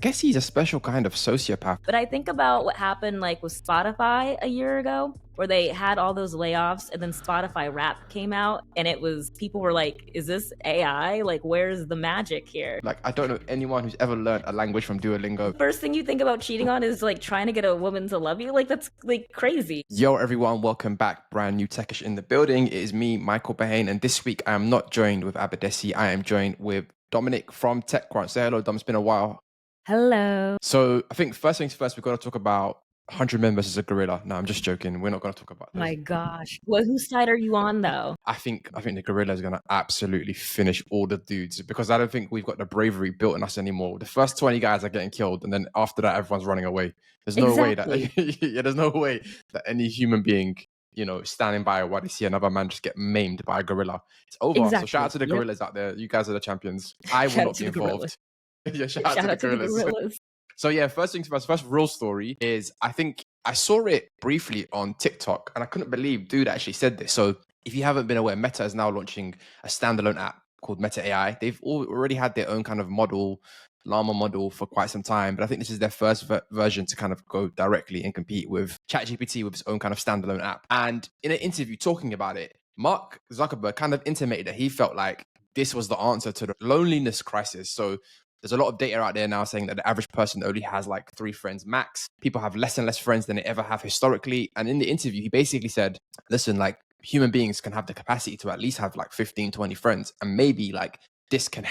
Guess he's a special kind of sociopath. But I think about what happened like with Spotify a year ago, where they had all those layoffs and then Spotify Rap came out and it was people were like, is this AI? Like, where's the magic here? Like, I don't know anyone who's ever learned a language from Duolingo. First thing you think about cheating on is like trying to get a woman to love you. Like, that's like crazy. Yo, everyone, welcome back. Brand new Techish in the building. It is me, Michael Berhane, and this week I am not joined with Abadesi. I am joined with Dominic from TechCrunch. Say hello, Dom. It's been a while. Hello. So I think first things first, we've got to talk about 100 men versus a gorilla. No, I'm just joking. We're not going to talk about this. My gosh. Well, whose side are you on though? I think the gorilla is going to absolutely finish all the dudes because I don't think we've got the bravery built in us anymore. The first 20 guys are getting killed, and then after that, everyone's running away. There's no way that there's no way that any human being, standing by while they see another man just get maimed by a gorilla. It's over. So shout out to the gorillas out there. You guys are the champions. I will not be involved. Yeah, shout out to the gorillas. So yeah, first things first, first real story is I think I saw it briefly on TikTok and I couldn't believe dude actually said this. So if you haven't been aware, Meta is now launching a standalone app called Meta AI. They've already had their own kind of model, Llama model for quite some time, but I think this is their first version to kind of go directly and compete with ChatGPT with its own kind of standalone app. And in an interview talking about it, Mark Zuckerberg kind of intimated that he felt like this was the answer to the loneliness crisis. So there's a lot of data out there now saying that the average person only has like 3 friends max. People have less and less friends than they ever have historically. And in the interview, he basically said, listen, like human beings can have the capacity to at least have like 15, 20 friends. And maybe like this can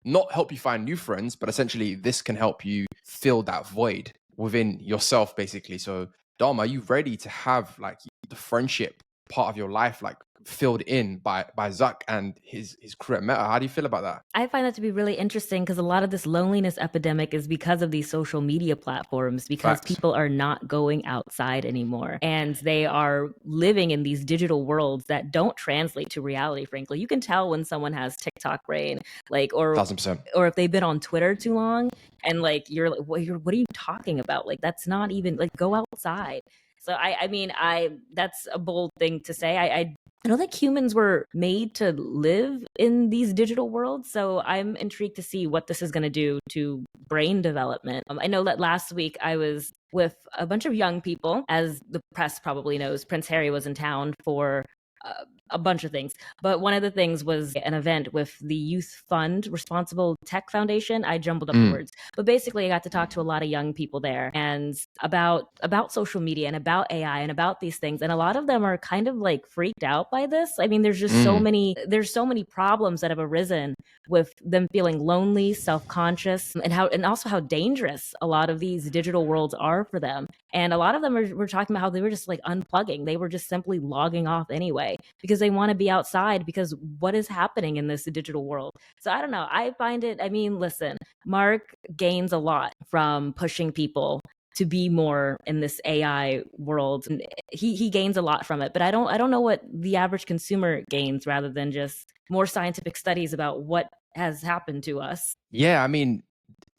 not help you find new friends, but essentially this can help you fill that void within yourself, basically. So Dom, are you ready to have like the friendship part of your life like filled in by Zuck and his crew at Meta? How do you feel about that? I find that to be really interesting because a lot of this loneliness epidemic is because of these social media platforms, because people are not going outside anymore and they are living in these digital worlds that don't translate to reality. Frankly, you can tell when someone has TikTok brain, like, or 1000%. or if they've been on Twitter too long and like you're like, what are you talking about? Like, that's not even like, go outside. So I mean, that's a bold thing to say. I don't think humans were made to live in these digital worlds. So I'm intrigued to see what this is going to do to brain development. I know that last week I was with a bunch of young people. As the press probably knows, Prince Harry was in town for a bunch of things. But one of the things was an event with the Youth Fund Responsible Tech Foundation. I jumbled up the words. But basically, I got to talk to a lot of young people there and about social media and about AI and about these things. And a lot of them are kind of like freaked out by this. I mean, there's just so many problems that have arisen with them feeling lonely, self-conscious, and also how dangerous a lot of these digital worlds are for them. And a lot of them were talking about how they were just like unplugging. They were just simply logging off anyway because they want to be outside, because what is happening in this digital world? So I don't know. I find it, I mean, listen, Mark gains a lot from pushing people to be more in this AI world. And he gains a lot from it, but I don't know what the average consumer gains, rather than just more scientific studies about what has happened to us. Yeah, I mean,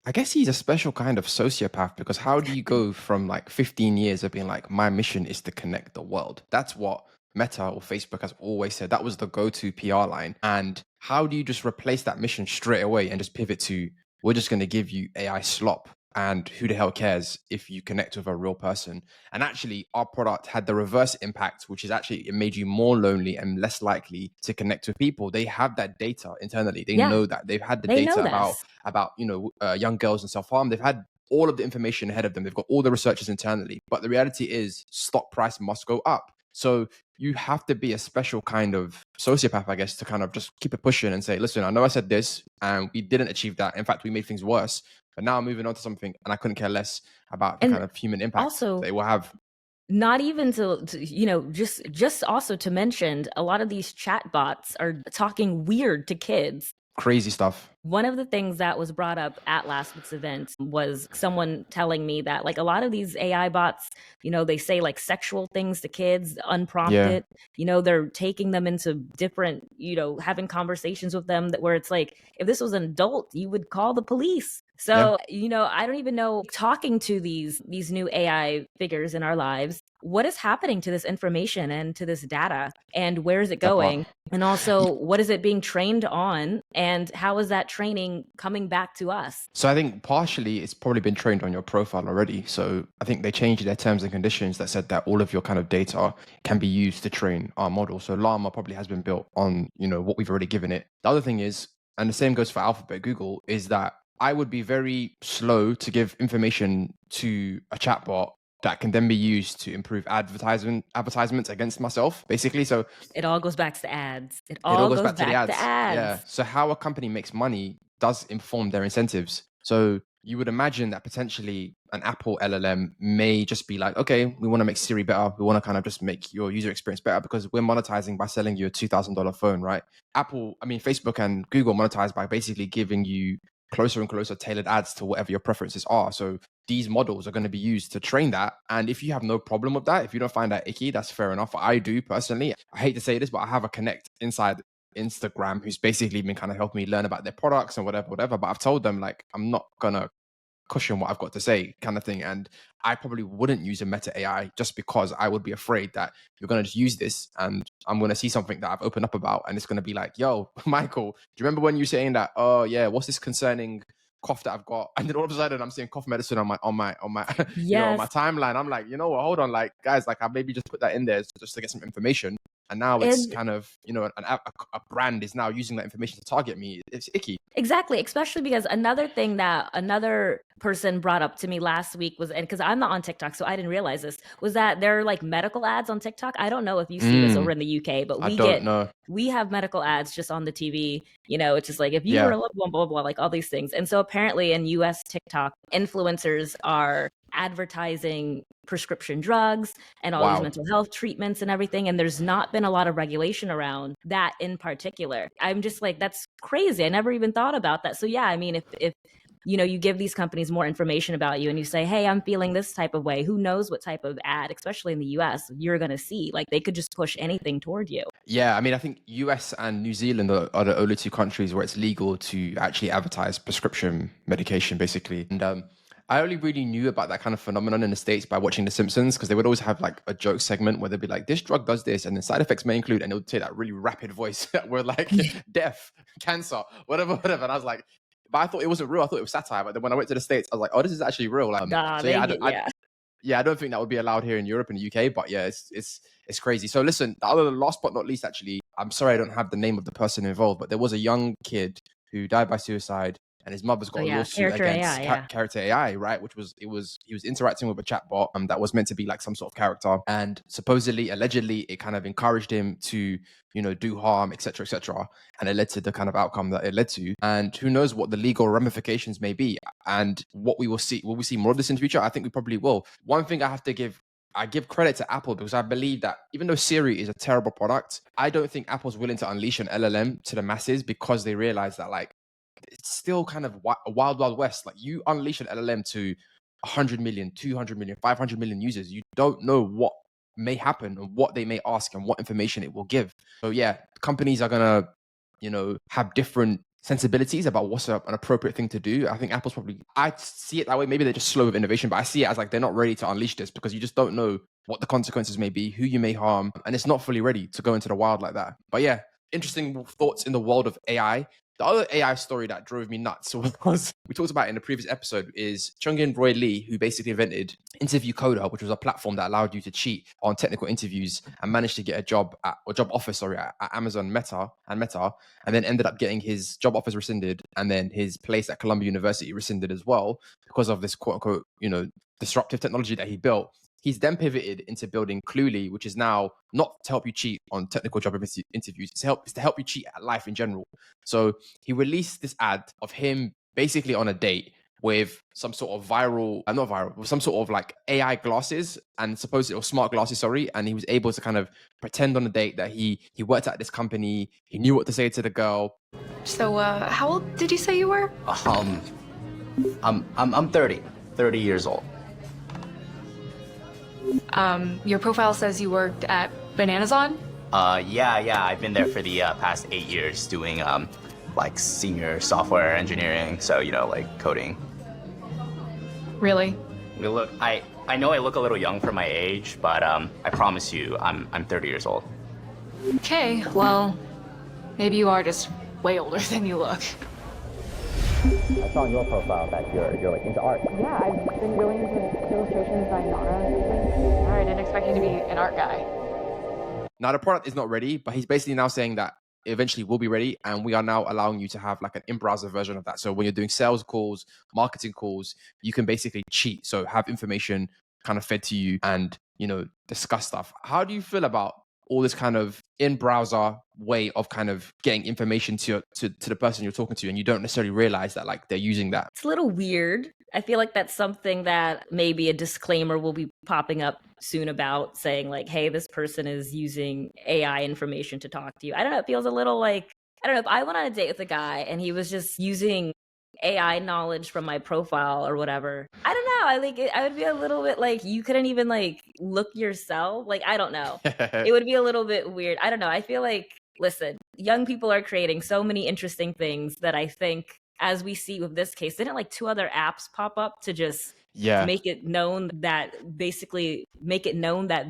I guess he's a special kind of sociopath, because how do you go from like 15 years of being like, my mission is to connect the world? That's what Meta or Facebook has always said. That was the go-to PR line. And how do you just replace that mission straight away and just pivot to, we're just going to give you AI slop? And who the hell cares if you connect with a real person? And actually, our product had the reverse impact, which is actually it made you more lonely and less likely to connect with people. They have that data internally. They know that. They've had the data about young girls and self-harm. They've had all of the information ahead of them. They've got all the researchers internally. But the reality is stock price must go up. So you have to be a special kind of sociopath, I guess, to kind of just keep it pushing and say, listen, I know I said this and we didn't achieve that. In fact, we made things worse. But now I'm moving on to something, and I couldn't care less about the kind of human impact also, they will have. Not even to just also to mention, a lot of these chat bots are talking weird to kids. Crazy stuff. One of the things that was brought up at last week's event was someone telling me that like a lot of these AI bots, they say like sexual things to kids unprompted. Yeah. They're taking them into different, having conversations with them where it's like, if this was an adult, you would call the police. So, I don't even know, talking to these new AI figures in our lives, what is happening to this information and to this data, and where is it That part. going? And also, what is it being trained on, and how is that training coming back to us? So I think partially it's probably been trained on your profile already. So I think they changed their terms and conditions that said that all of your kind of data can be used to train our model. So Llama probably has been built on, what we've already given it. The other thing is, and the same goes for Alphabet Google, is that I would be very slow to give information to a chatbot that can then be used to improve advertisements against myself, basically. So It all goes back to ads. It it all all goes goes back to the back ads. to ads. Yeah. So how a company makes money does inform their incentives. So you would imagine that potentially an Apple LLM may just be like, okay, we want to make Siri better. We want to kind of just make your user experience better because we're monetizing by selling you a $2,000 phone, right? Facebook and Google monetize by basically giving you closer and closer tailored ads to whatever your preferences are. So these models are going to be used to train that. And if you have no problem with that, if you don't find that icky, that's fair enough. I do personally. I hate to say this, but I have a connect inside Instagram who's basically been kind of helping me learn about their products and whatever. But I've told them, like, I'm not gonna cushion what I've got to say, kind of thing. And I probably wouldn't use a meta AI just because I would be afraid that you're gonna just use this and I'm gonna see something that I've opened up about and it's gonna be like, yo, Michael, do you remember when you were saying that? Oh yeah, what's this concerning cough that I've got? And then all of a sudden I'm seeing cough medicine on my on my on my on my Yes. timeline. I'm like, you know what, hold on, like guys, like I maybe just put that in there just to get some information. And now it's And kind of, a brand is now using that information to target me. It's icky. exactly, especially because another thing that another person brought up to me last week was, and because I'm not on TikTok, so I didn't realize this, was that there are like medical ads on TikTok. I don't know if you see this over in the UK, but I don't know. we have medical ads just on the TV. It's just like, if you Yeah. were blah, blah, blah, blah, like all these things. And so apparently in US TikTok, influencers are advertising prescription drugs and all these Wow. mental health treatments and everything. And there's not been a lot of regulation around that in particular. I'm just like, that's crazy. I never even thought about that. So yeah, I mean, if you give these companies more information about you and you say, hey, I'm feeling this type of way, who knows what type of ad, especially in the US, you're going to see. Like, they could just push anything toward you. Yeah, I mean, I think US and New Zealand are the only two countries where it's legal to actually advertise prescription medication, basically. And I only really knew about that kind of phenomenon in the States by watching The Simpsons, because they would always have like a joke segment where they'd be like, this drug does this, and the side effects may include, and it would say that really rapid voice where like death, cancer, whatever. And I was like, but I thought it wasn't real. I thought it was satire. But then when I went to the States, I was like, oh, this is actually real. I don't think that would be allowed here in Europe and the UK, but yeah, it's crazy. So listen, last but not least, actually, I'm sorry I don't have the name of the person involved, but there was a young kid who died by suicide, and his mother's got a lawsuit against character AI, right? He was interacting with a chatbot that was meant to be like some sort of character, and supposedly, allegedly, it kind of encouraged him to, do harm, etc., and it led to the kind of outcome that it led to. And who knows what the legal ramifications may be, and what we will see. Will we see more of this in the future? I think we probably will. One thing I give credit to Apple, because I believe that even though Siri is a terrible product, I don't think Apple's willing to unleash an LLM to the masses, because they realize that like it's still kind of a wild west. Like, you unleash an LLM to 100 million, 200 million, 500 million users, you don't know what may happen and what they may ask and what information it will give. So yeah, companies are gonna have different sensibilities about what's an appropriate thing to do. I think Apple's probably, I see it that way. Maybe they're just slow with innovation, but I see it as like they're not ready to unleash this, because you just don't know what the consequences may be, who you may harm, and it's not fully ready to go into the wild like that. But yeah, interesting thoughts in the world of AI. The other AI story that drove me nuts was, we talked about in the previous episode, is Chung-In Roy Lee, who basically invented Interview Coder, which was a platform that allowed you to cheat on technical interviews and managed to get a job offer at Amazon Meta, and then ended up getting his job offers rescinded, and then his place at Columbia University rescinded as well, because of this quote unquote, disruptive technology that he built. He's then pivoted into building Khloe, which is now not to help you cheat on technical job interviews. It's to help you cheat at life in general. So he released this ad of him basically on a date with some sort of with some sort of like AI glasses, and supposedly, or smart glasses, sorry. And he was able to kind of pretend on a date that he worked at this company. He knew what to say to the girl. So, how old did you say you were? I'm 30 years old. Your profile says you worked at Bananazon? Yeah, I've been there for the past 8 years doing like senior software engineering, so like coding. Really? I know I look a little young for my age, but I promise you, I'm 30 years old. Okay, well, maybe you are just way older than you look. I saw on your profile that you're like into art. Yeah, I've been really into illustrations by Nara lately. I didn't expect you to be an art guy. Now the product is not ready, but he's basically now saying that it eventually will be ready, and we are now allowing you to have like an in-browser version of that. So when you're doing sales calls, marketing calls, you can basically cheat. So have information kind of fed to you and, you know, discuss stuff. How do you feel about all this kind of in-browser way of kind of getting information to the person you're talking to, and you don't necessarily realize that like they're using that? It's a little weird. I feel like that's something that maybe a disclaimer will be popping up soon about, saying like, hey, this person is using AI information to talk to you. I don't know. It feels a little like, I don't know, if I went on a date with a guy and he was just using AI knowledge from my profile or whatever, I don't know. I would be a little bit like, you couldn't even like look yourself. Like, I don't know. It would be a little bit weird. I don't know. I feel like, listen, young people are creating so many interesting things that I think, as we see with this case, didn't like 2 other apps pop up to just make it known that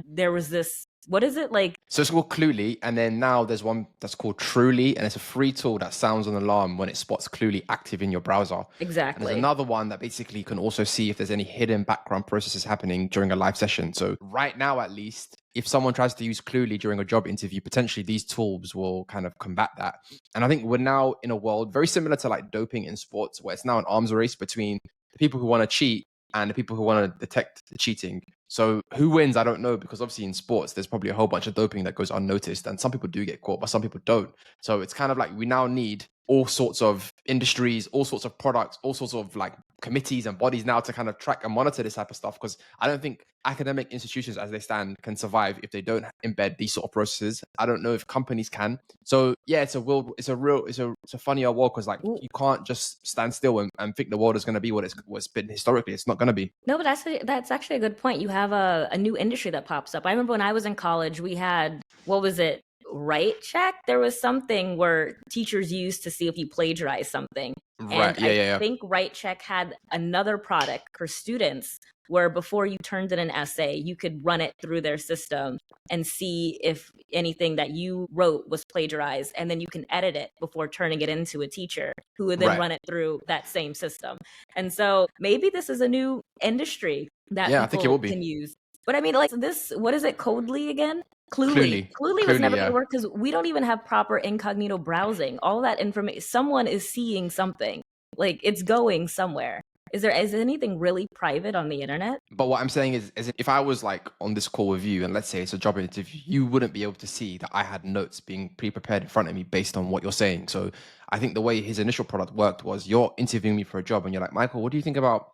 there was this, what is it like? So it's called Khloe, and then now there's one that's called Truly, and it's a free tool that sounds an alarm when it spots Khloe active in your browser. Exactly. And there's another one that basically can also see if there's any hidden background processes happening during a live session. So right now, at least, if someone tries to use Khloe during a job interview, potentially these tools will kind of combat that. And I think we're now in a world very similar to like doping in sports, where it's now an arms race between the people who want to cheat and the people who want to detect the cheating. So who wins? I don't know, because obviously in sports, there's probably a whole bunch of doping that goes unnoticed, and some people do get caught, but some people don't. So it's kind of like we now need all sorts of industries, all sorts of products, all sorts of like committees and bodies now to kind of track and monitor this type of stuff, because I don't think academic institutions as they stand can survive if they don't embed these sort of processes. I don't know if companies can. So yeah, it's a funnier world, because like you can't just stand still and think the world is going to be what it's been historically. It's not going to be. No, but that's actually a good point. You have a new industry that pops up. I remember when I was in college, we had, what was it? Right check. There was something where teachers used to see if you plagiarize something. Right. And I think Right Check had another product for students where before you turned in an essay, you could run it through their system and see if anything that you wrote was plagiarized. And then you can edit it before turning it into a teacher who would then run it through that same system. And so maybe this is a new industry that I think it will be. can use. But I mean, like this, what is it, Codely again? Cluely was never going to work because we don't even have proper incognito browsing. All that information, someone is seeing something. Like, it's going somewhere. Is anything really private on the internet? But what I'm saying is if I was like on this call with you, and let's say it's a job interview, you wouldn't be able to see that I had notes being pre-prepared in front of me based on what you're saying. So I think the way his initial product worked was, you're interviewing me for a job and you're like, Michael, what do you think about,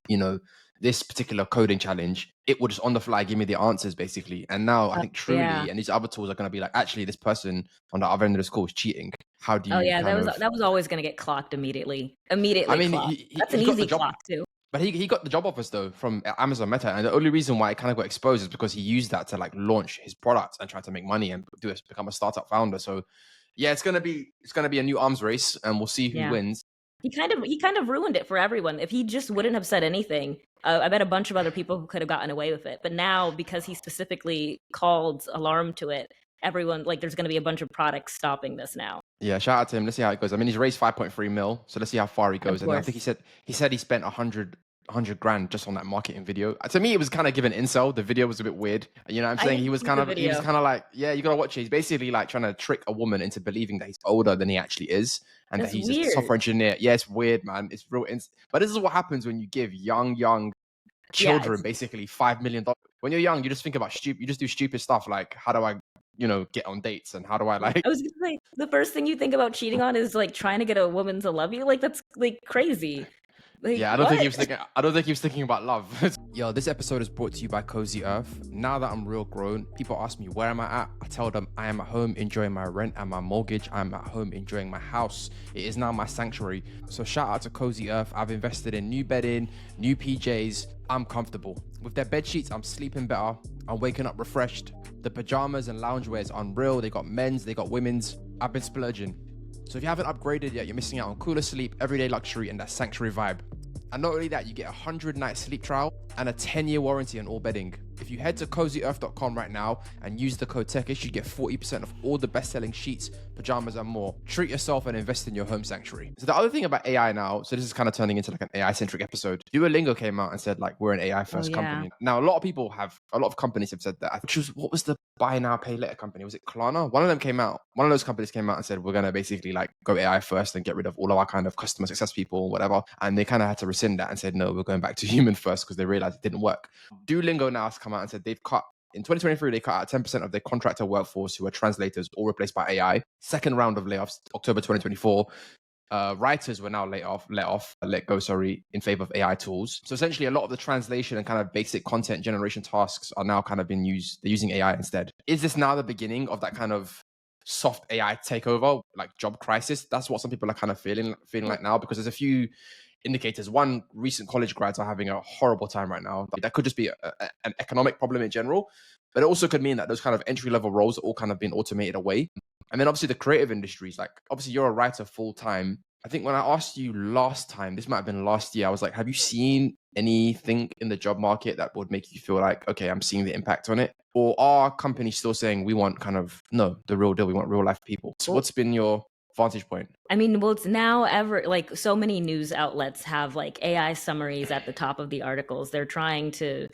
you know, this particular coding challenge? It would just on the fly give me the answers basically. And now I think Truly and these other tools are going to be like, actually, this person on the other end of the school is cheating. How do you? That was always going to get clocked immediately. I mean, that's an easy clock too. But he got the job offers though from Amazon Meta, and the only reason why it kind of got exposed is because he used that to like launch his product and try to make money and become a startup founder. So yeah, it's gonna be a new arms race, and we'll see who wins. He kind of ruined it for everyone. If he just wouldn't have said anything, I bet a bunch of other people could have gotten away with it. But now, because he specifically called alarm to it, everyone, like, there's going to be a bunch of products stopping this now. Yeah, shout out to him. Let's see how it goes. I mean, he's raised 5.3 mil, so let's see how far he goes. And I think he said he spent 100 grand just on that marketing video. To me, it was kind of giving incel. The video was a bit weird. You know what I'm saying? He was kind of like, yeah, you got to watch it. He's basically like trying to trick a woman into believing that he's older than he actually is. And that he's a software engineer. Yeah, it's weird, man. It's real. But this is what happens when you give young children basically $5 million. When you're young, you just think about you just do stupid stuff like, how do I, get on dates, and how do I like? I was gonna say, the first thing you think about cheating on is like trying to get a woman to love you. Like, that's like crazy. Like, yeah, I don't think he was thinking about love. Yo, this episode is brought to you by Cozy Earth. Now that I'm real grown, people ask me, where am I at? I tell them I am at home enjoying my rent and my mortgage. I'm at home enjoying my house. It is now my sanctuary. So shout out to Cozy Earth. I've invested in new bedding, new PJs. I'm comfortable. With their bed sheets, I'm sleeping better. I'm waking up refreshed. The pajamas and loungewear is unreal. They got men's, they got women's. I've been splurging. So if you haven't upgraded yet, you're missing out on cooler sleep, everyday luxury, and that sanctuary vibe. And not only that, you get a 100-night sleep trial and a 10-year warranty on all bedding. If you head to cozyearth.com right now and use the code Techish, you get 40% off all the best-selling sheets, pajamas, and more. Treat yourself and invest in your home sanctuary. So the other thing about AI now, so this is kind of turning into like an AI-centric episode. Duolingo came out and said like, we're an AI-first company. Now, a lot of companies have said that. What was the buy now, pay later company? Was it Klarna? One of those companies came out and said, we're going to basically like go AI first and get rid of all of our kind of customer success people or whatever. And they kind of had to rescind that and said, no, we're going back to human first because they realized it didn't work. Duolingo now has come out and said in 2023, they cut out 10% of their contractor workforce who are translators, all replaced by AI. Second round of layoffs, October 2024. Writers were now let go, in favor of AI tools. So essentially, a lot of the translation and kind of basic content generation tasks are now kind of being used. They're using AI instead. Is this now the beginning of that kind of soft AI takeover, like job crisis? That's what some people are kind of feeling like now, because there's a few indicators. One, recent college grads are having a horrible time right now. That could just be an economic problem in general, but it also could mean that those kind of entry-level roles are all kind of being automated away. And then obviously the creative industries, like obviously you're a writer full-time. I think when I asked you last time, this might have been last year, I was like, have you seen anything in the job market that would make you feel like, okay, I'm seeing the impact on it? Or are companies still saying we want the real deal, we want real life people? So what's been your vantage point? I mean, well, it's now like so many news outlets have like AI summaries at the top of the articles. They're trying to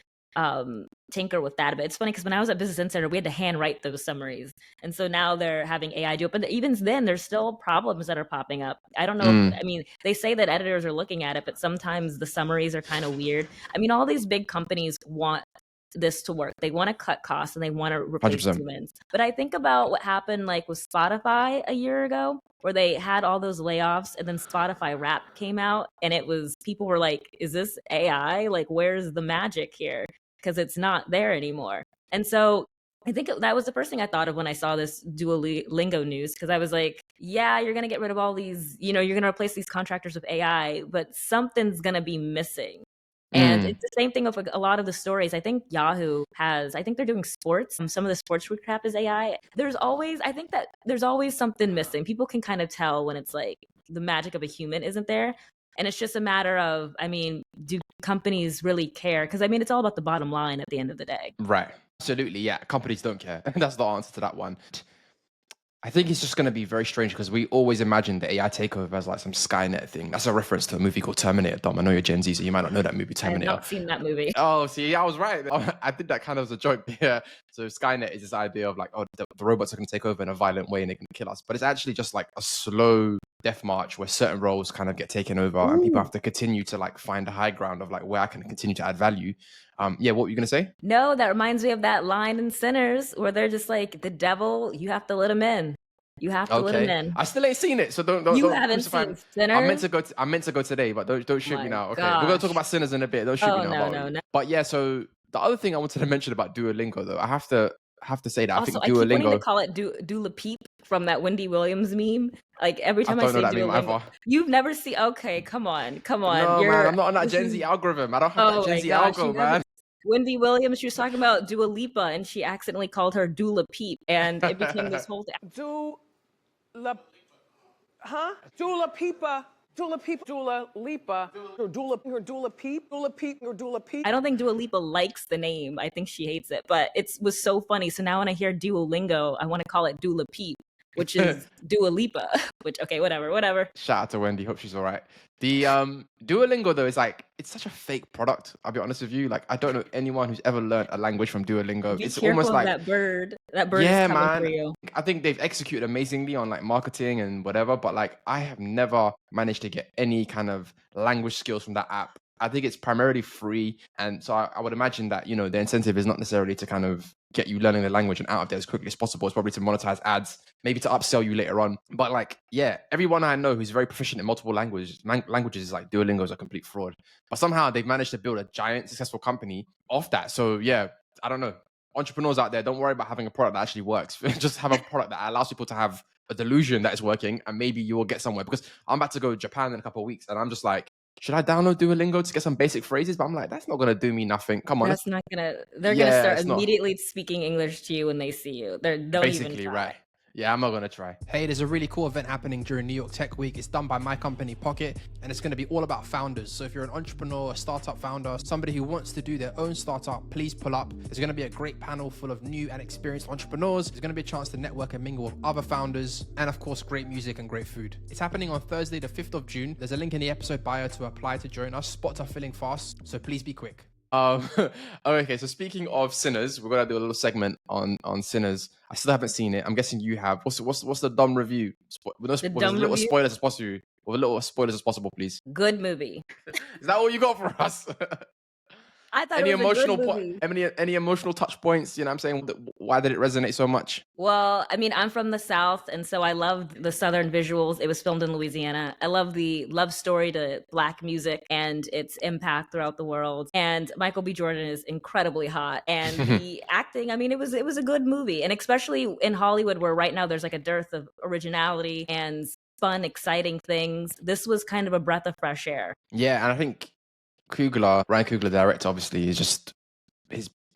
tinker with that. But it's funny because when I was at Business Insider, we had to handwrite those summaries. And so now they're having AI do it. But even then, there's still problems that are popping up. I don't know. I mean, they say that editors are looking at it, but sometimes the summaries are kind of weird. I mean, all these big companies want this to work. They want to cut costs and they want to replace 100%. humans. But I think about what happened like with Spotify a year ago, where they had all those layoffs and then Spotify Wrap came out and people were like, is this AI? Like, where's the magic here? Because it's not there anymore. And so I think that was the first thing I thought of when I saw this Duolingo news, because I was like, yeah, you're going to get rid of all these, you're going to replace these contractors with AI, but something's going to be missing. And it's the same thing with a lot of the stories. I think Yahoo I think they're doing sports. Some of the sports recap is AI. I think that there's always something missing. People can kind of tell when it's like the magic of a human isn't there. And it's just a matter of, I mean, do companies really care? Because I mean, it's all about the bottom line at the end of the day. Right. Absolutely. Yeah. Companies don't care. That's the answer to that one. I think it's just going to be very strange because we always imagine the AI takeover as like some Skynet thing. That's a reference to a movie called Terminator, Dom. I know you're Gen Z, so you might not know that movie, Terminator. I've not seen that movie. Oh, see, I was right. I did that kind of as a joke. Yeah. So Skynet is this idea of like, oh, the robots are going to take over in a violent way and they're going to kill us. But it's actually just like a slow death march where certain roles kind of get taken over and people have to continue to like find a high ground of like where I can continue to add value. Yeah, what were you going to say? No, that reminds me of that line in Sinners where they're just like, the devil, you have to let him in. You have to let him in. I still ain't seen it, so don't. You haven't seen Sinners? I'm meant to go today, but don't shoot me now. Okay, gosh. We're gonna talk about Sinners in a bit. Don't shoot me now. No. But yeah, so the other thing I wanted to mention about Duolingo, though, I have to say that also, I think Duolingo. I keep wanting to call it Dula Peep from that Wendy Williams meme. Like every time I say Duolingo, you've never seen. Okay, come on. No, man, I'm not on that Gen Z algorithm. I don't have that Gen Z algo, man. Wendy Williams, she was talking about Dua Lipa, and she accidentally called her Dula Peep, and it became this whole thing. Dula Peepa, Dula Lipa, or Dula Peep. I don't think Dua Lipa likes the name. I think she hates it, but it was so funny. So now when I hear Duolingo, I want to call it Dula Peep, which is Dua Lipa, which, okay, whatever. Shout out to Wendy. Hope she's all right. The Duolingo, though, is like, it's such a fake product. I'll be honest with you. Like, I don't know anyone who's ever learned a language from Duolingo. It's almost like that bird. That bird is coming for you. I think they've executed amazingly on like marketing and whatever, but like I have never managed to get any kind of language skills from that app. I think it's primarily free. And so I would imagine that, the incentive is not necessarily to kind of get you learning the language and out of there as quickly as possible. It's probably to monetize ads, maybe to upsell you later on. But like, yeah, everyone I know who's very proficient in multiple languages is like Duolingo is a complete fraud. But somehow they've managed to build a giant successful company off that. So yeah, I don't know. Entrepreneurs out there, don't worry about having a product that actually works. Just have a product that allows people to have a delusion that it's working, and maybe you will get somewhere. Because I'm about to go to Japan in a couple of weeks, and I'm just like, should I download Duolingo to get some basic phrases? But I'm like, that's not going to do me nothing. Come on. That's not going to, they're going to start immediately speaking English to you when they see you. Don't basically, even try. Right. Yeah, I'm not gonna try. Hey, there's a really cool event happening during New York Tech Week. It's done by my company Pocket, and it's going to be all about founders. So if you're an entrepreneur, a startup founder, somebody who wants to do their own startup, please pull up. There's going to be a great panel full of new and experienced entrepreneurs. There's going to be a chance to network and mingle with other founders, and of course, great music and great food. It's happening on Thursday, the 5th of June. There's a link in the episode bio to apply to join us. Spots are filling fast, so please be quick. Okay, so speaking of Sinners, we're gonna do a little segment on Sinners. I still haven't seen it. I'm guessing you have. What's the dumb review? With as little spoilers as possible. With little spoilers as possible, please. Good movie. Is that all you got for us? I thought Any it was emotional a good movie. any emotional touch points? You know what I'm saying? Why did it resonate so much? Well, I mean, I'm from the South, and so I loved the Southern visuals. It was filmed in Louisiana. I love the love story to Black music and its impact throughout the world. And Michael B. Jordan is incredibly hot. And the acting, I mean, it was a good movie. And especially in Hollywood, where right now there's like a dearth of originality and fun, exciting things. This was kind of a breath of fresh air. Yeah, and I think Ryan Coogler, the director, obviously, is just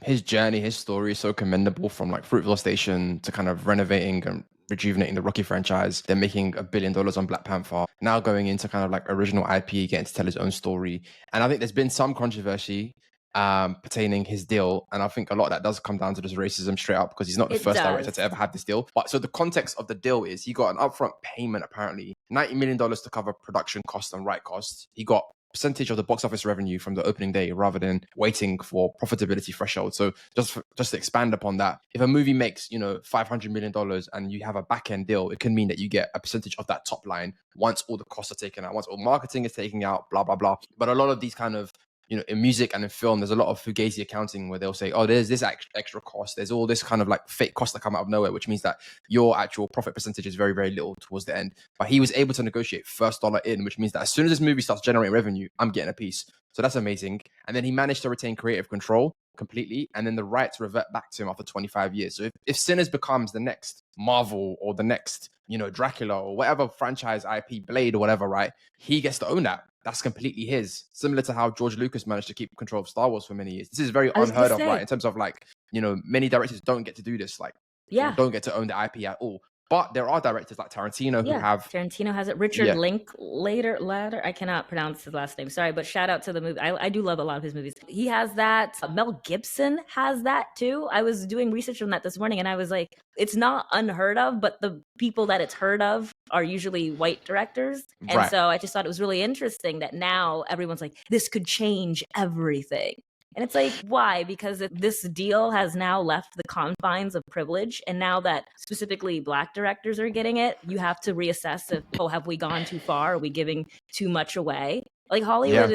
his journey, his story is so commendable, from like Fruitvale Station to kind of renovating and rejuvenating the Rocky franchise. They're making $1 billion on Black Panther, now going into kind of like original IP, getting to tell his own story. And I think there's been some controversy pertaining his deal, and I think a lot of that does come down to just racism straight up, because he's not the first director to ever have this deal. But so the context of the deal is he got an upfront payment, apparently $90 million to cover production costs and write costs. He got percentage of the box office revenue from the opening day rather than waiting for profitability threshold. So just to expand upon that, if a movie makes, $500 million and you have a back end deal, it can mean that you get a percentage of that top line once all the costs are taken out, once all marketing is taken out, blah, blah, blah. But a lot of these kind of, in music and in film, there's a lot of fugazi accounting where they'll say, oh, there's this extra cost. There's all this kind of like fake costs that come out of nowhere, which means that your actual profit percentage is very, very little towards the end. But he was able to negotiate first dollar in, which means that as soon as this movie starts generating revenue, I'm getting a piece. So that's amazing. And then he managed to retain creative control completely, and then the rights revert back to him after 25 years. So if Sinners becomes the next Marvel or the next, Dracula or whatever franchise IP, Blade or whatever, right, he gets to own that. That's completely his. Similar to how George Lucas managed to keep control of Star Wars for many years. This is very unheard of, right? In terms of like, many directors don't get to do this. Like, don't get to own the IP at all. But there are directors like Tarantino who have... Tarantino has it. Richard Linklater. I cannot pronounce his last name. Sorry, but shout out to the movie. I do love a lot of his movies. He has that. Mel Gibson has that too. I was doing research on that this morning, and I was like, it's not unheard of, but the people that it's heard of are usually white directors. And so I just thought it was really interesting that now everyone's like, this could change everything. And it's like, why? Because this deal has now left the confines of privilege. And now that specifically Black directors are getting it, you have to reassess if, have we gone too far? Are we giving too much away? Like Hollywood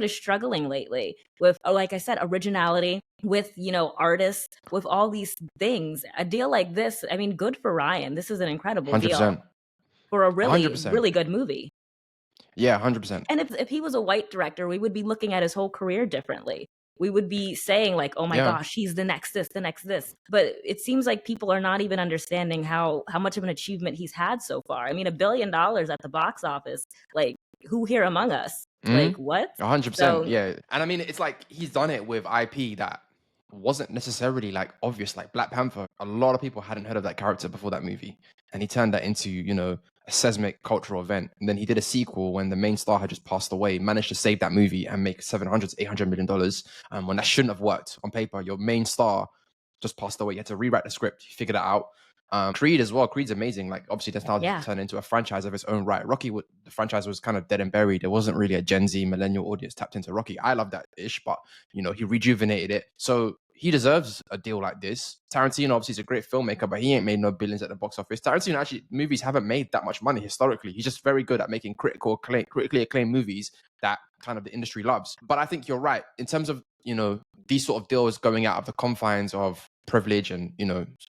is struggling lately with, like I said, originality, with, artists, with all these things. A deal like this, I mean, good for Ryan. This is an incredible 100%. Deal for a really, 100%. really good movie. Yeah, 100%. And if he was a white director, we would be looking at his whole career differently. We would be saying like, oh my gosh, he's the next this, the next this. But it seems like people are not even understanding how much of an achievement he's had so far. I mean, $1 billion at the box office, like who here among us? Like what? 100%, yeah. And I mean, it's like he's done it with IP that wasn't necessarily like obvious, like Black Panther. A lot of people hadn't heard of that character before that movie. And he turned that into, a seismic cultural event. And then he did a sequel when the main star had just passed away, managed to save that movie and make $700 to $800 million. When that shouldn't have worked on paper. Your main star just passed away. You had to rewrite the script. You figured it out. Creed as well. Creed's amazing. Like obviously that's now turned into a franchise of its own right. Rocky, the franchise was kind of dead and buried. There wasn't really a Gen Z millennial audience tapped into Rocky. I love that ish, but he rejuvenated it. So he deserves a deal like this. Tarantino obviously is a great filmmaker, but he ain't made no billions at the box office. Tarantino actually, movies haven't made that much money historically. He's just very good at making critically acclaimed movies that kind of the industry loves. But I think you're right in terms of these sort of deals going out of the confines of privilege and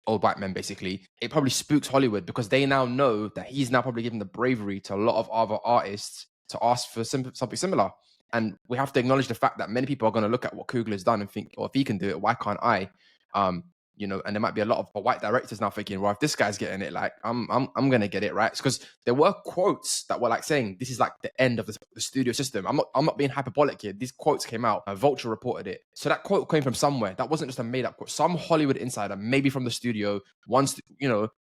old white men. Basically, it probably spooks Hollywood because they now know that he's now probably giving the bravery to a lot of other artists to ask for something similar. And we have to acknowledge the fact that many people are going to look at what Coogler's done and think, well, if he can do it, why can't I? And there might be a lot of white directors now thinking, well, if this guy's getting it, like I'm going to get it, right? It's because there were quotes that were like saying this is like the end of the studio system. I'm not being hyperbolic here. These quotes came out. Vulture reported it. So that quote came from somewhere. That wasn't just a made up quote. Some Hollywood insider, maybe from the studio,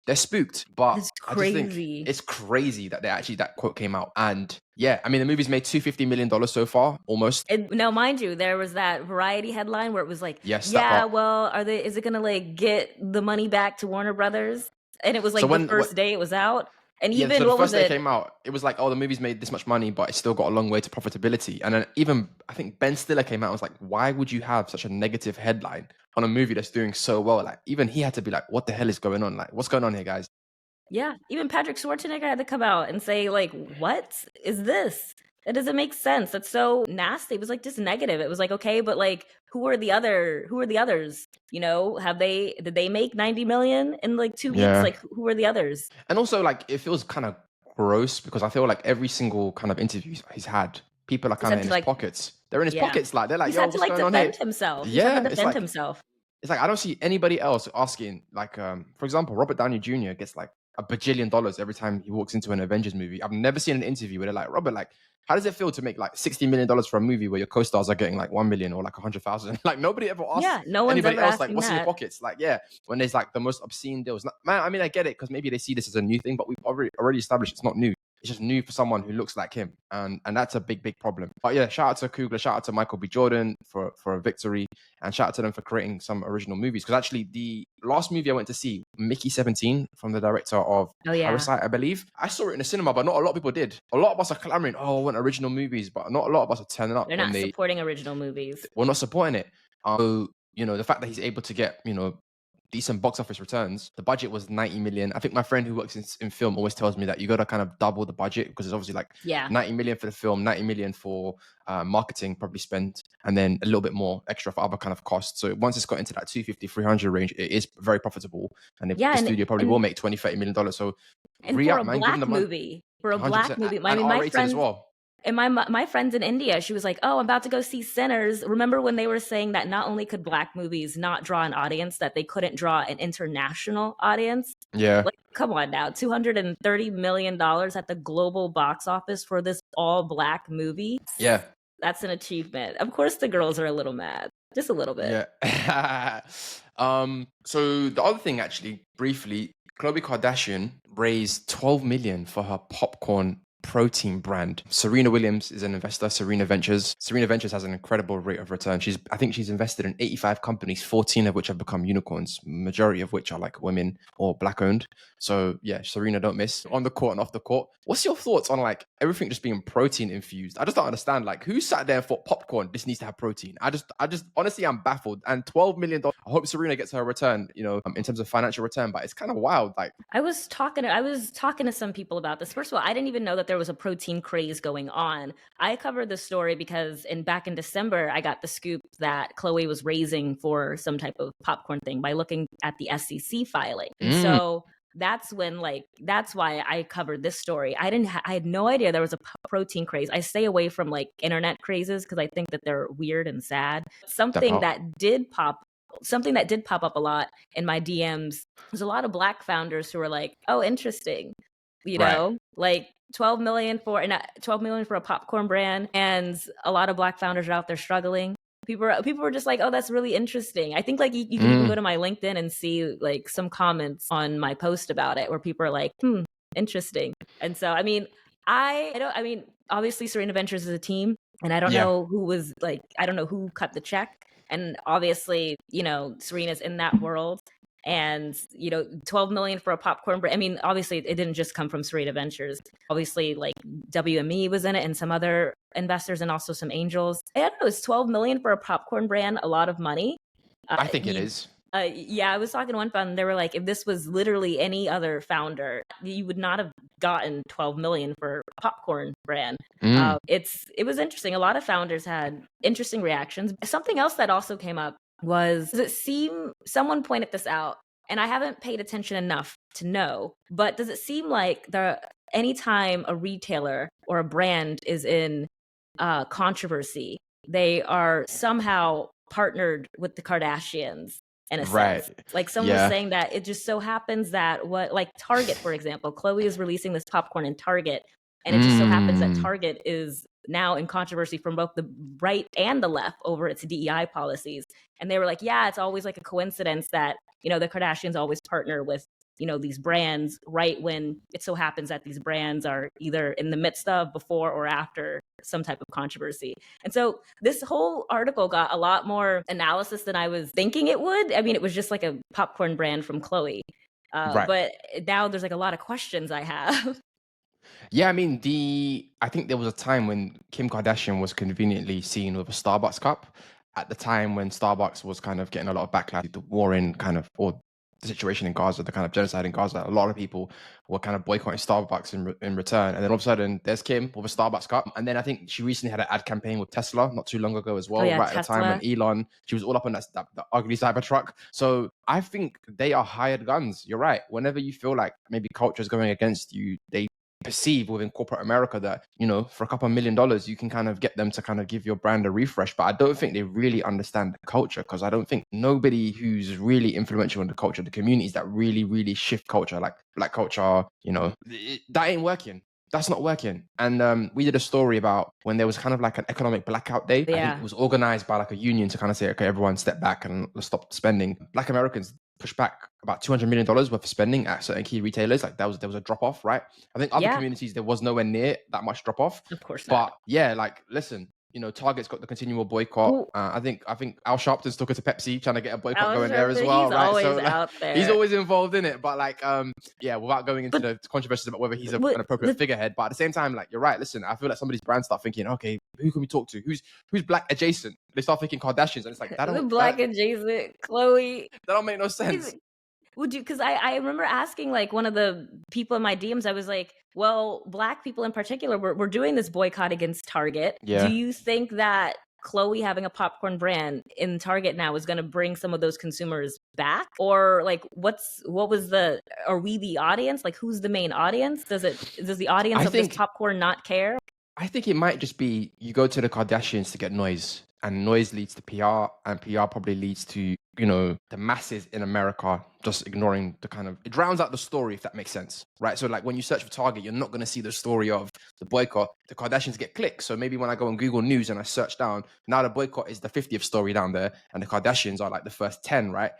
they're spooked. But It's I just think crazy. it's crazy that that quote came out. And yeah, I mean, the movie's made $250 million so far, almost. And now, mind you, there was that Variety headline where it was like, Yes, that yeah, part. well, is it gonna like get the money back to Warner Brothers? And it was like So the first day it was out. And Yeah, even so the what was first day it it? came out, it was like, oh, the movie's made this much money, but it's still got a long way to profitability. And then even, I think Ben Stiller came out and was like, why would you have such a negative headline on a movie that's doing so well? Like, even he had to be like, what the hell is going on? Like, what's going on here, guys? Yeah, even Patrick Schwarzenegger had to come out and say, like, what is this? That doesn't make sense. That's so nasty. It was like just negative. It was like, okay, but like, who are the others? You know, did they make 90 million in like 2 weeks? Yeah. Like, who are the others? And also, like, it feels kind of gross because I feel like every single kind of interview he's had, people are kind of in his pockets. They're in his pockets. Like, they're like, He's yo, had to what's like going on here? defend himself. He's Yeah, had to it's defend like- himself. It's like, I don't see anybody else asking, like, for example, Robert Downey Jr. gets like $1 bajillion every time he walks into an Avengers movie. I've never seen an interview where they're like, Robert, like, how does it feel to make like $60 million for a movie where your co-stars are getting like 1 million or like 100,000? Like, nobody ever asks No one's anybody ever else, like, asking what's in your that. pockets? Like, yeah, when there's like the most obscene deals. Man, I mean, I get it because maybe they see this as a new thing, but we've already established it's not new. It's just new for someone who looks like him. And that's a big problem. But yeah, shout out to Coogler, shout out to Michael B. Jordan for a victory, and shout out to them for creating some original movies. Because actually, the last movie I went to see, Mickey 17, from the director of Parasite, I believe, I saw it in the cinema, but not a lot of people did. A lot of us are clamoring, oh, I want original movies, but not a lot of us are turning up. They're not supporting original movies. We're not supporting it. So, you know, the fact that he's able to get, you know, decent box office returns. The budget was 90 million. I think my friend who works in film always tells me that you got to kind of double the budget because it's obviously like 90 million for the film, 90 million for marketing probably spent, and then a little bit more extra for other kind of costs. So once it's got into that 250, 300 range, it is very profitable. And the studio probably will make $20, $30 million. So and for a black movie, my friend as well. And my friends in India, she was like, oh, I'm about to go see Sinners. Remember when they were saying that not only could black movies not draw an audience, that they couldn't draw an international audience? Yeah. Like, come on now. $230 million at the global box office for this all black movie. Yeah. That's an achievement. Of course the girls are a little mad. Just a little bit. Yeah. So the other thing, actually, briefly, Khloe Kardashian raised $12 million for her popcorn protein brand. Serena Williams is an investor, Serena Ventures. Serena Ventures has an incredible rate of return. I think she's invested in 85 companies, 14 of which have become unicorns, majority of which are like women or black owned. So yeah, Serena, don't miss on the court and off the court. What's your thoughts on like everything just being protein infused? I just don't understand. Like, who sat there and thought popcorn, this needs to have protein? I just honestly, I'm baffled. And $12 million. I hope Serena gets her return, you know, in terms of financial return, but it's kind of wild. Like, I was talking to some people about this. First of all, I didn't even know that there was a protein craze going on. I covered this story because back in December, I got the scoop that Khloe was raising for some type of popcorn thing by looking at the SEC filing. And so that's why I covered this story. I had no idea there was a protein craze. I stay away from like internet crazes because I think that they're weird and sad. Something that did pop up a lot in my DMs was a lot of black founders who were like, oh, interesting. You know, like 12 million for a popcorn brand, and a lot of black founders are out there struggling. People were just like, oh, that's really interesting. I think like you can even go to my LinkedIn and see like some comments on my post about it where people are like, interesting. And so, I mean, obviously Serena Ventures is a team, and I don't know who cut the check. And obviously, you know, Serena's in that world. And, you know, 12 million for a popcorn brand. I mean, obviously, it didn't just come from Serena Ventures. Obviously, like WME was in it and some other investors and also some angels. I don't know, is 12 million for a popcorn brand a lot of money? I think it is. Yeah, I was talking to one fund. They were like, if this was literally any other founder, you would not have gotten 12 million for a popcorn brand. It was interesting. A lot of founders had interesting reactions. Something else that also came up was, someone pointed this out, and I haven't paid attention enough to know, but does it seem like anytime a retailer or a brand is in controversy, they are somehow partnered with the Kardashians in a sense. Like someone was saying that it just so happens that like Target, for example, Khloe is releasing this popcorn in Target, and it just so happens that Target is now in controversy from both the right and the left over its DEI policies. And they were like, yeah, it's always like a coincidence that, you know, the Kardashians always partner with these brands right when it so happens that these brands are either in the midst of, before, or after some type of controversy. And so this whole article got a lot more analysis than I was thinking it would. I mean, it was just like a popcorn brand from Khloe. Right. But now there's like a lot of questions I have. Yeah, I mean, I think there was a time when Kim Kardashian was conveniently seen with a Starbucks cup. At the time when Starbucks was kind of getting a lot of backlash, the war in kind of, or the situation in Gaza, the kind of genocide in Gaza, a lot of people were kind of boycotting Starbucks in return. And then all of a sudden, there's Kim with a Starbucks cup. And then I think she recently had an ad campaign with Tesla not too long ago as well, yeah, right Tesla. at the time when Elon, she was all up on that the ugly Cybertruck. So I think they are hired guns. You're right. Whenever you feel like maybe culture is going against you, they perceive within corporate America that, for a couple of $1 million, you can kind of get them to kind of give your brand a refresh. But I don't think they really understand the culture, because I don't think nobody who's really influential in the culture, the communities that really, really shift culture, like black culture, that ain't working. That's not working. And we did a story about when there was kind of like an economic blackout day. Yeah. I think it was organized by like a union to kind of say, okay, everyone step back and let's stop spending. Black Americans pushed back about $200 million worth of spending at certain key retailers. Like there was a drop off, right? I think other communities, there was nowhere near that much drop off. Of course not. But yeah, like, listen, Target's got the continual boycott. I think Al Sharpton's talking to Pepsi, trying to get a boycott going there as well. He's right? always so, out there. He's always involved in it. But like, without going into the controversies about whether he's an appropriate figurehead. But at the same time, like, you're right. Listen, I feel like some of these brands start thinking, okay, who can we talk to? Who's black adjacent? They start thinking Kardashians, and it's like, adjacent, Khloe. That don't make no sense. Would you? Because I remember asking like one of the people in my DMs, I was like, well, black people in particular, we're doing this boycott against Target. Yeah. Do you think that Khloe having a popcorn brand in Target now is going to bring some of those consumers back? Or like, are we the audience? Like, who's the main audience? Does the audience this popcorn not care? I think it might just be, you go to the Kardashians to get noise, and noise leads to PR, and PR probably leads to, the masses in America just ignoring it drowns out the story, if that makes sense, right? So like when you search for Target, you're not going to see the story of the boycott. The Kardashians get clicks. So maybe when I go on Google News and I search down, now the boycott is the 50th story down there, and the Kardashians are like the first 10, right?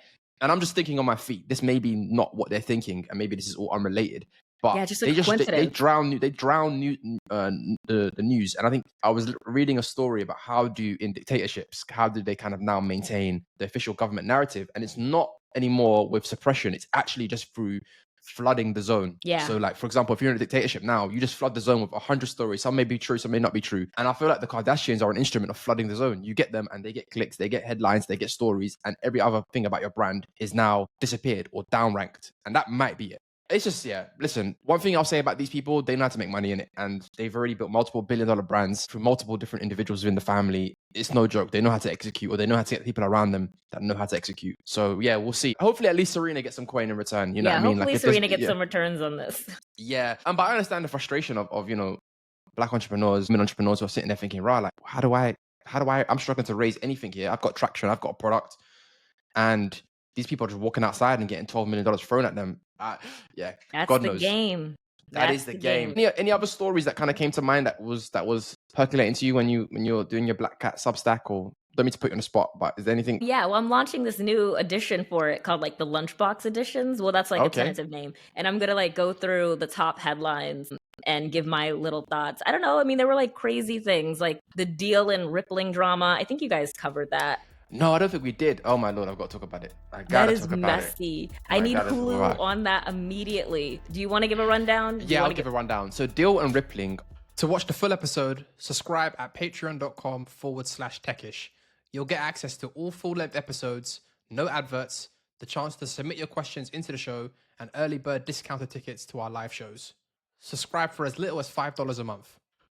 And I'm just thinking on my feet, this may be not what they're thinking, and maybe this is all unrelated. But they drown the news. And I think I was reading a story about in dictatorships, how do they kind of now maintain the official government narrative? And it's not anymore with suppression. It's actually just through flooding the zone. Yeah. So like, for example, if you're in a dictatorship now, you just flood the zone with 100 stories. Some may be true, some may not be true. And I feel like the Kardashians are an instrument of flooding the zone. You get them and they get clicks, they get headlines, they get stories, and every other thing about your brand is now disappeared or downranked. And that might be it. It's just, listen, one thing I'll say about these people, they know how to make money in it. And they've already built multiple billion-dollar brands through multiple different individuals within the family. It's no joke. They know how to execute, or they know how to get people around them that know how to execute. So, yeah, we'll see. Hopefully, at least Serena gets some coin in return. You know what I mean? Hopefully Serena gets some returns on this. Yeah. But I understand the frustration of black entrepreneurs, women entrepreneurs who are sitting there thinking, right, like, I'm struggling to raise anything here. I've got traction. I've got a product. And these people are just walking outside and getting $12 million thrown at them. That's God the knows. Game. That is the game. Any other stories that kind of came to mind that was percolating to you when you're doing your Black Cat Substack? Or don't mean to put you on the spot, but is there anything? Yeah, well, I'm launching this new edition for it called like the Lunchbox editions. Well, that's like a tentative name, and I'm gonna like go through the top headlines and give my little thoughts. I don't know. I mean, there were like crazy things like the Deal and Rippling drama. I think you guys covered that. No, I don't think we did. Oh my Lord, I've got to talk about it. That is messy. I need Hulu on that immediately. Do you want to give a rundown? I'll give a rundown. So Deal and Rippling. To watch the full episode, subscribe at patreon.com/Techish. You'll get access to all full-length episodes, no adverts, the chance to submit your questions into the show, and early bird discounted tickets to our live shows. Subscribe for as little as $5 a month.